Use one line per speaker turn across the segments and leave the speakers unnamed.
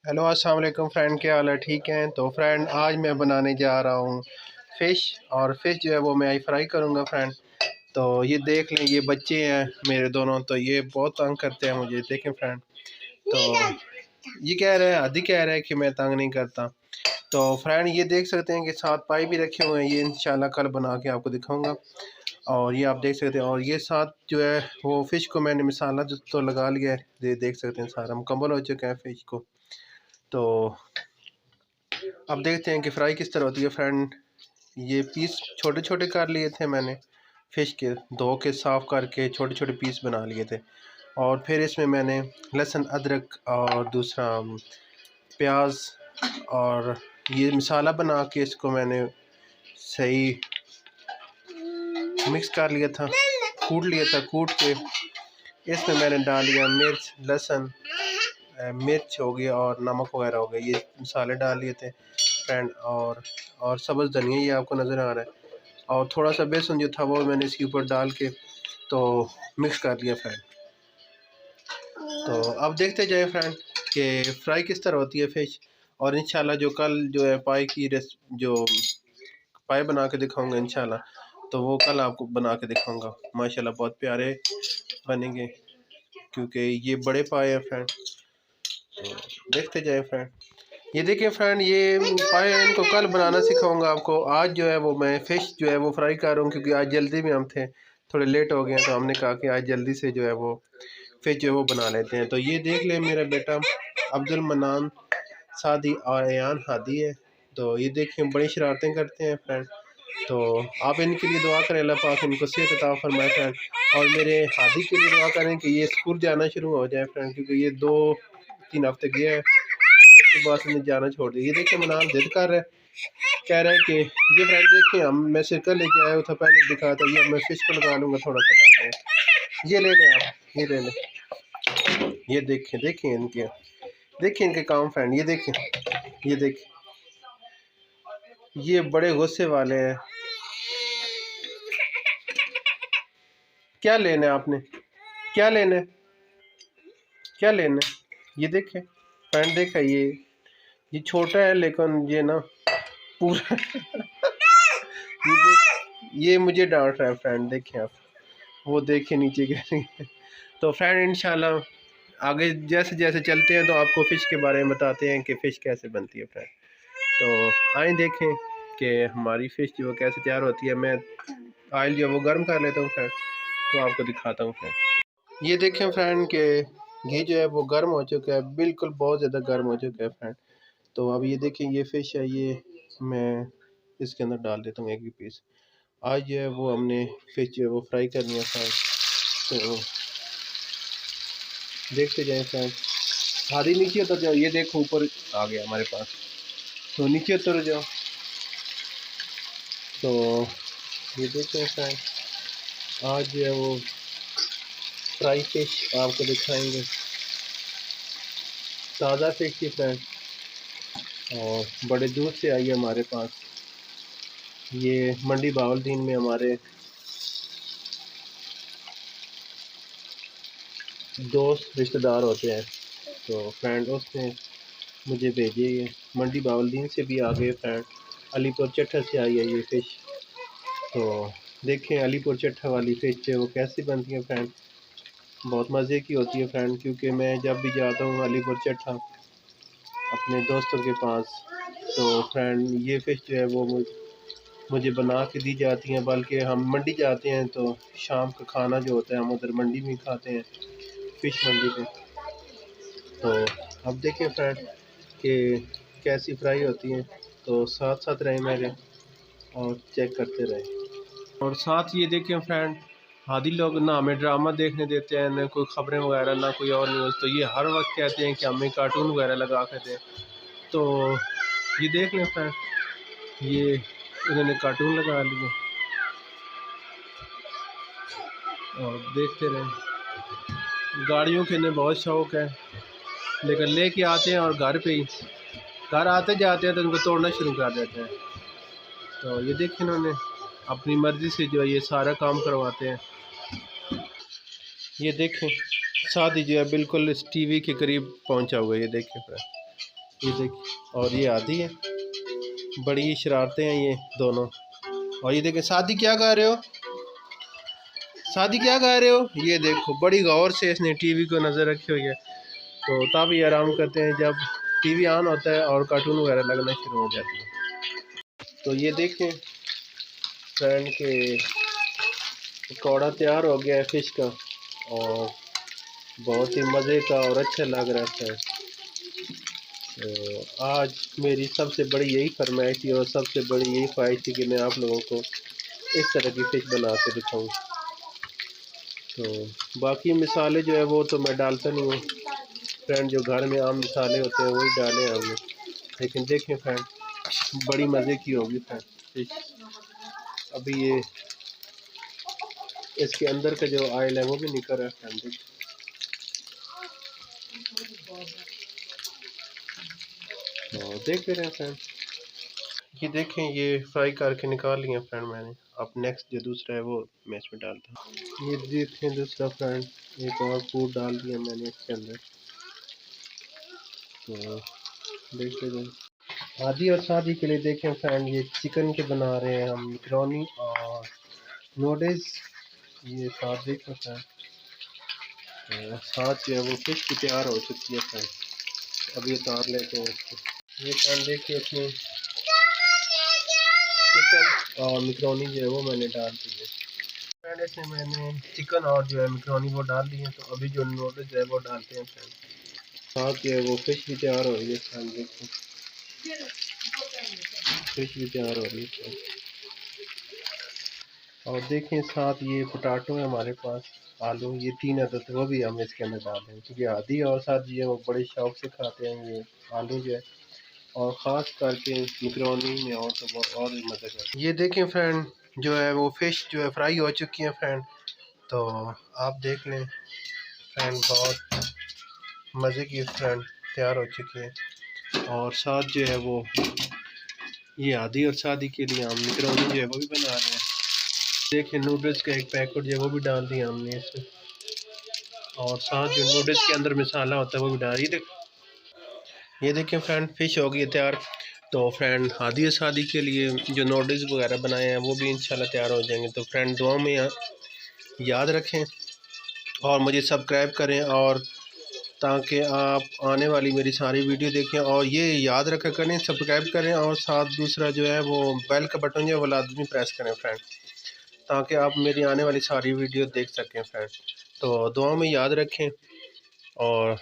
Hello अस्सलाम वालेकुम friend, क्या हाल है? ठीक हैं? तो फ्रेंड आज मैं बनाने जा रहा हूँ फ़िश। और फ़िश जो है वो मैं फ्राई करूँगा फ्रेंड। तो ये देख लें, ये बच्चे हैं मेरे दोनों, तो ये बहुत तंग करते हैं मुझे। देखें फ्रेंड, तो ये कह रहे हैं, आदि कह रहे हैं कि मैं तंग नहीं करता। तो फ्रेंड ये देख सकते हैं कि 7 पाई भी रखे हुए हैं, ये इंशाल्लाह कल बना के आपको दिखाऊंगा। और ये आप देख सकते हैं, और ये साथ जो है वो फ़िश को मैंने मसाला जो तो लगा लिया है, ये देख सकते हैं सारा मुकम्मल हो चुका है फ़िश को। तो अब देखते हैं कि फ्राई किस तरह होती है फ्रेंड। ये पीस छोटे छोटे कर लिए थे मैंने, फ़िश के धो के साफ़ करके छोटे छोटे पीस बना लिए थे। और फिर इसमें मैंने लहसुन अदरक और दूसरा प्याज और ये मसाला बना के इसको मैंने सही मिक्स कर लिया था, कूट लिया था। कूट के इसमें मैंने डाल लिया मिर्च, लहसुन, मिर्च हो गया और नमक वगैरह हो गया, ये मसाले डाल लिए थे फ्रेंड। और सब्ज़ धनिया ये आपको नज़र आ रहा है, और थोड़ा सा बेसन जो था वो मैंने इसके ऊपर डाल के तो मिक्स कर लिया फ्रेंड। तो अब देखते जाए फ्रेंड कि फ्राई किस तरह होती है फ़िश। और इंशाल्लाह जो कल जो है पाई की जो पाए बना के दिखाऊंगा इंशाल्लाह, तो वो कल आपको बना के दिखाऊंगा। माशाल्लाह बहुत प्यारे बनेंगे, क्योंकि ये बड़े पाए हैं फ्रेंड। तो देखते जाए फ्रेंड। ये देखिए फ्रेंड, ये पाए इनको कल बनाना सिखाऊंगा आपको। आज जो है वो मैं फ़िश जो है वो फ्राई कर रहा हूँ, क्योंकि आज जल्दी में हम थे, थोड़े लेट हो गए, तो हमने कहा कि आज जल्दी से जो है वो फ़िश जो है वो बना लेते हैं। तो ये देख लें, मेरा बेटा अब्दुल मनान सादी आयान हादी है। तो ये देखें बड़ी शरारतें करते हैं फ्रेंड। तो आप इनके लिए दुआ करें, अल्लाह पाक इनको सेहत अता फरमाए फ्रेंड। और मेरे हादी के लिए दुआ करें कि ये स्कूल जाना शुरू हो जाए फ्रेंड, क्योंकि ये 2-3 हफ्ते गया है, उसके बाद से जाना छोड़ दिया। ये देखिए मनान जिद कर रहा है, कह रहा है कि ये फ्रेंड देखिए हम मैं सिरका लेके आया था, पहले दिखाया था, ये मैं फ़िश को लगा लूँगा थोड़ा सा डाल दें। ये ले लें आप, ये ले लें। ये देखें देखें इनके, देखिए इनके काम फ्रेंड। ये देखें, ये देखें, ये बड़े गुस्से वाले हैं। क्या लेना है आपने? क्या लेना है? क्या लेना है? ये देखें फ्रेंड, देखा ये छोटा है लेकिन ये ना पूरा ये मुझे डांट रहा है फ्रेंड। देखें आप, वो देखें नीचे गिर रही है। तो फ्रेंड इंशाल्लाह आगे जैसे जैसे चलते हैं तो आपको फ़िश के बारे में बताते हैं कि फ़िश कैसे बनती है फ्रेंड। तो आए देखें कि हमारी फ़िश जो कैसे तैयार होती है। मैं ऑयल जो है वो गर्म कर लेता हूँ फ्रेंड, तो आपको दिखाता हूँ फ्रेंड। ये देखें फ्रेंड कि घी जो है वो गर्म हो चुका है, बिल्कुल बहुत ज़्यादा गर्म हो चुका है फ्रेंड। तो अब ये देखें, ये फ़िश है, ये मैं इसके अंदर डाल देता हूँ एक एक पीस। आज जो है वो हमने फ़िश जो है वो फ्राई करनी है फ्रेंड। तो देखते जाएँ फ्रेंड। आधी नीचे उतर जाओ, ये देखो ऊपर आ गया हमारे पास, तो नीचे उतर जाओ। तो ये देखते हैं फ्रेंड, आज जो है वो फ्राई फ़िश आपको दिखाएंगे, ताज़ा फ़िश की फ्रेंड, और बड़े दूर से आई है हमारे पास। ये मंडी बावलदीन में हमारे दोस्त रिश्तेदार होते हैं, तो फ्रेंड उसने मुझे भेजी है। मंडी बावलदीन से भी आ गए फ्रेंड, अलीपुर चट्ठा से आई है ये फ़िश। तो देखें अलीपुर चट्ठा वाली फ़िश जो है वो कैसी बनती है फ्रेंड, बहुत मज़े की होती है फ्रेंड। क्योंकि मैं जब भी जाता हूँ अलीपुर चट्ठा अपने दोस्तों के पास, तो फ्रेंड ये फ़िश जो है वो मुझे बना के दी जाती हैं। बल्कि हम मंडी जाते हैं तो शाम का खाना जो होता है हम उधर मंडी में खाते हैं, फ़िश मंडी में। तो अब देखिए फ्रेंड कि कैसी फ्राई होती हैं। तो साथ साथ रहें मेरे और चेक करते रहें। और साथ ये देखें फ्रेंड, आदि लोग ना हमें ड्रामा देखने देते हैं, ना कोई ख़बरें वगैरह, ना कोई और न्यूज़। तो ये हर वक्त कहते हैं कि हमें कार्टून वगैरह लगा कर दें। तो ये देख लें फ्रेंड, ये इन्होंने कार्टून लगा लिए और देखते रहें। गाड़ियों के इन्हें बहुत शौक़ है, लेकिन लेके आते हैं और घर पे ही, घर आते जाते हैं तो उनको तोड़ना शुरू कर देते हैं। तो ये देखें इन्होंने अपनी मर्ज़ी से जो है ये सारा काम करवाते हैं। ये देखें शादी जो है बिल्कुल इस टीवी के करीब पहुंचा हुआ है, ये देखें फ्रेंड। ये देखिए, और ये आदि है, बड़ी शरारतें हैं ये दोनों। और ये देखें, शादी क्या गा रहे हो, शादी क्या गा रहे हो, ये देखो बड़ी गौर से इसने टीवी को नज़र रखी हुई है। तो तब ये आराम करते हैं जब टीवी ऑन होता है और कार्टून वगैरह लगना शुरू हो जाती है। तो ये देखें फ्रेंड के पकौड़ा तैयार हो गया है फ़िश का, और बहुत ही मज़े का और अच्छा लग रहा है। तो आज मेरी सबसे बड़ी यही फरमाइश थी और सबसे बड़ी यही ख्वाहिश थी कि मैं आप लोगों को इस तरह की फ़िश बना के दिखाऊँ। तो बाकी मिसाले जो है वो तो मैं डालता नहीं हूँ फ्रेंड, जो घर में आम मिसाले होते हैं वही डाले हैं हमने। लेकिन देखें फ्रेंड, बड़ी मज़े की होगी फ्रेंड फ़िश। अभी ये इसके अंदर का जो ऑयल है वो भी निकल रहा है फ्रेंड। तो देख रहे हैं फ्रेंड, ये देखें ये फ्राई करके निकाल लिया फ्रेंड मैंने। अब नेक्स्ट जो दूसरा है वो मैं इसमें डालता हूँ। ये देखें दूसरा फ्रेंड, एक और फूड डाल दिया मैंने इसके अंदर। तो देखते जाए, आदि और शादी के लिए देखें फ्रेंड, ये चिकन के बना रहे हैं हम मैकरोनी और नूडल्स। ये साथ देखें फ्रेंड, तो साथ जो है वो फिश भी तैयार हो चुकी है फ्रेंड। अभी उतार लेते हैं इसको। ये फ्रेंड देखिए, इसमें चिकन और मैकरोनी जो है वो मैंने डाल दी है फ्रेंड। इसमें मैंने चिकन और जो है मैकरोनी वो डाल दी है। तो अभी जो नूडल्स है वो डालते हैं फ्रेंड। साथ जो है वो फिश भी तैयार हो रही है फ्रेंड, देखो फिश भी तैयार हो रही है फ्रेंड। और देखें साथ ये पोटैटो है हमारे पास, आलू, ये 3 अदद वो भी हम इसके अंदर डाल दें क्योंकि आदि और साथ जो है वो बड़े शौक से खाते हैं ये आलू जो है, और ख़ास करके मैकरोनी में और तो और भी मज़े करते हैं। ये देखें फ्रेंड, जो है वो फ़िश जो है फ्राई हो चुकी है फ्रेंड। तो आप देख लें फ्रेंड, बहुत मज़े की फ्रेंड तैयार हो चुकी है। और साथ जो है वो ये आदि और शादी के लिए हम मैकरोनी जो है वो भी बना रहे हैं। देखिए नूडल्स का एक पैकेट जो है वो भी डाल दिया हमने इसमें, और साथ जो नूडल्स के अंदर मसाला होता है वो भी डाल। ये देखिए फ्रेंड, फ़िश हो गई है तैयार। तो फ्रेंड आदि और शादी के लिए जो नूडल्स वगैरह बनाए हैं वो भी इंशाल्लाह तैयार हो जाएंगे। तो फ्रेंड दुआ में याद रखें और मुझे सब्सक्राइब करें, और ताकि आप आने वाली मेरी सारी वीडियो देखें। और ये याद रखा करें, सब्सक्राइब करें, और साथ दूसरा जो है वो बेल का बटन जो है वो लाजमी प्रेस करें फ्रेंड, ताकि आप मेरी आने वाली सारी वीडियो देख सकें फ्रेंड। तो दुआ में याद रखें और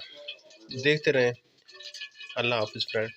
देखते रहें। अल्लाह हाफ़िज़ फ्रेंड।